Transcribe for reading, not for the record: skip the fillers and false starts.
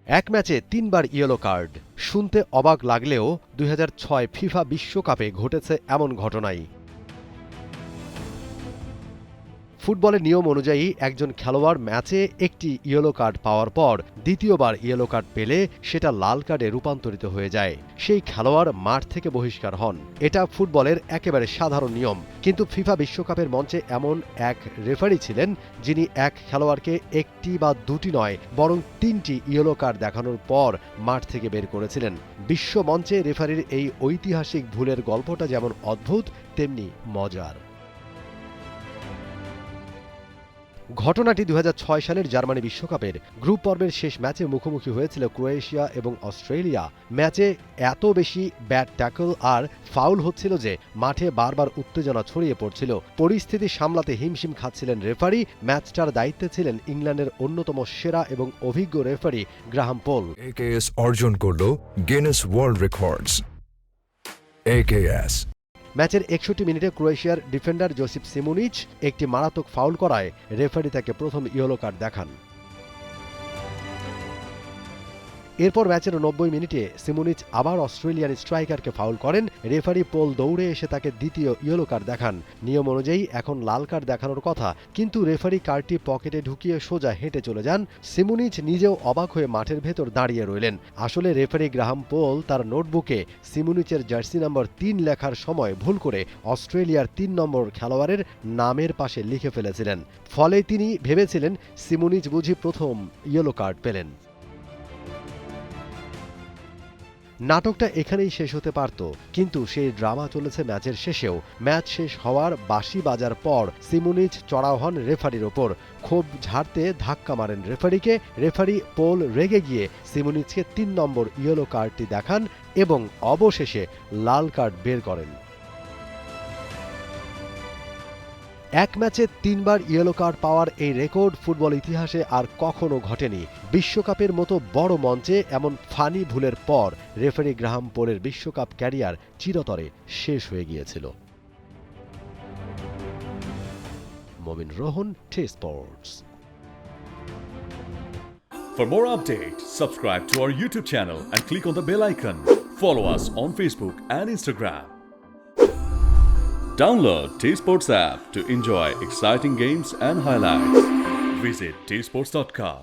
এক ম্যাচে ৩ বার yellow card. শুনতে অবাক লাগলেও ২০০৬ ফিফা বিশ্বকাপে ঘটেছে এমন ঘটনাই। ফুটবলের নিয়ম অনুযায়ী একজন খেলোয়াড় ম্যাচে একটি ইয়েলো কার্ড পাওয়ার পর দ্বিতীয়বার ইয়েলো কার্ড পেলে সেটা লাল কার্ডে রূপান্তরিত হয়ে যায়। সেই খেলোয়াড় মাঠ থেকে বহিষ্কার হন। এটা ফুটবলের একেবারে সাধারণ নিয়ম। কিন্তু ফিফা বিশ্বকাপের মঞ্চে এমন এক রেফারি ছিলেন যিনি এক খেলোয়াড়কে একটি বা দুটি নয় বরং ৩টি ইয়েলো কার্ড দেখানোর পর মাঠ থেকে বের করেছিলেন। বিশ্ব মঞ্চে রেফারির এই ঐতিহাসিক ভুলের গল্পটা যেমন অদ্ভুত তেমনি মজার। ঘটনাটি ২০০৬ সালের জার্মানি বিশ্বকাপের গ্রুপ পর্বের শেষ ম্যাচে মুখোমুখি হয়েছিল ক্রোয়েশিয়া এবং অস্ট্রেলিয়া। ম্যাচে এত বেশি ব্যাড ট্যাকল আর ফাউল হচ্ছিল যে মাঠে বারবার উত্তেজনা ছড়িয়ে পড়ছিল। পরিস্থিতি সামলাতে হিমশিম খাচ্ছিলেন রেফারি। ম্যাচটার দায়িত্বে ছিলেন ইংল্যান্ডের অন্যতম সেরা এবং অভিজ্ঞ রেফারি গ্রাহাম পোল। AKS অর্জন করল গিনেস ওয়ার্ল্ড রেকর্ডস। AKS ম্যাচের ৬১ মিনিটে ক্রোয়েশিয়ার ডিফেন্ডার জোসিপ সিমুনিচ একটি মারাত্মক ফাউল করায় রেফারি তাকে প্রথম ইয়েলো কার্ড দেখান। এরপর ম্যাচের ৯০ মিনিটে সিমুনিচ আবার অস্ট্রেলিয়ান স্ট্রাইকারকে ফাউল করেন। রেফারি পোল দৌড়ে এসে তাকে দ্বিতীয় ইয়েলো কার্ড দেখান। নিয়ম অনুযায়ী এখন লাল কার্ড দেখানোর কথা, কিন্তু রেফারি কার্ডটি পকেটে ঢুকিয়ে সোজা হেঁটে চলে যান। সিমুনিচ নিজেও অবাক হয়ে মাঠের ভেতর দাঁড়িয়ে রইলেন। আসলে রেফারি গ্রাহাম পোল তার নোটবুকে সিমুনিচের জার্সি নাম্বার ৩ লেখার সময় ভুল করে অস্ট্রেলিয়ার ৩ নম্বর খেলোয়াড়ের নামের পাশে লিখে ফেলেছিলেন। ফলে তিনি ভেবেছিলেন সিমুনিচ বুঝি প্রথম ইয়েলো কার্ড পেলেন। নাটকটা এখানেই শেষ হতে পারত, কিন্তু সেই ড্রামা চলেছে ম্যাচের শেষেও। ম্যাচ শেষ হওয়ার বাঁশি বাজার পর সিমুনিচ চড়াও হন রেফারির ওপর। ক্ষোভ ঝাড়তে ধাক্কা মারেন রেফারিকে। রেফারি পোল রেগে গিয়ে সিমুনিচকে ৩ নম্বর ইয়েলো কার্ডটি দেখান এবং অবশেষে লাল কার্ড বের করেন। এক ম্যাচে ৩ বার ইয়েলো কার্ড পাওয়ার এই রেকর্ড ফুটবল ইতিহাসে আর কখনো ঘটেনি। বিশ্বকাপের মতো বড় মঞ্চে এমন ফানি ভুলের পর রেফারি গ্রাহাম পোলের বিশ্বকাপ ক্যারিয়ার চিরতরে শেষ হয়ে গিয়েছিল। মমিন Rohan, T Sports. For more updates, subscribe to our YouTube channel and click on the bell icon. Follow us on Facebook and Instagram. Download T-Sports app to enjoy exciting games and highlights. Visit tsports.com.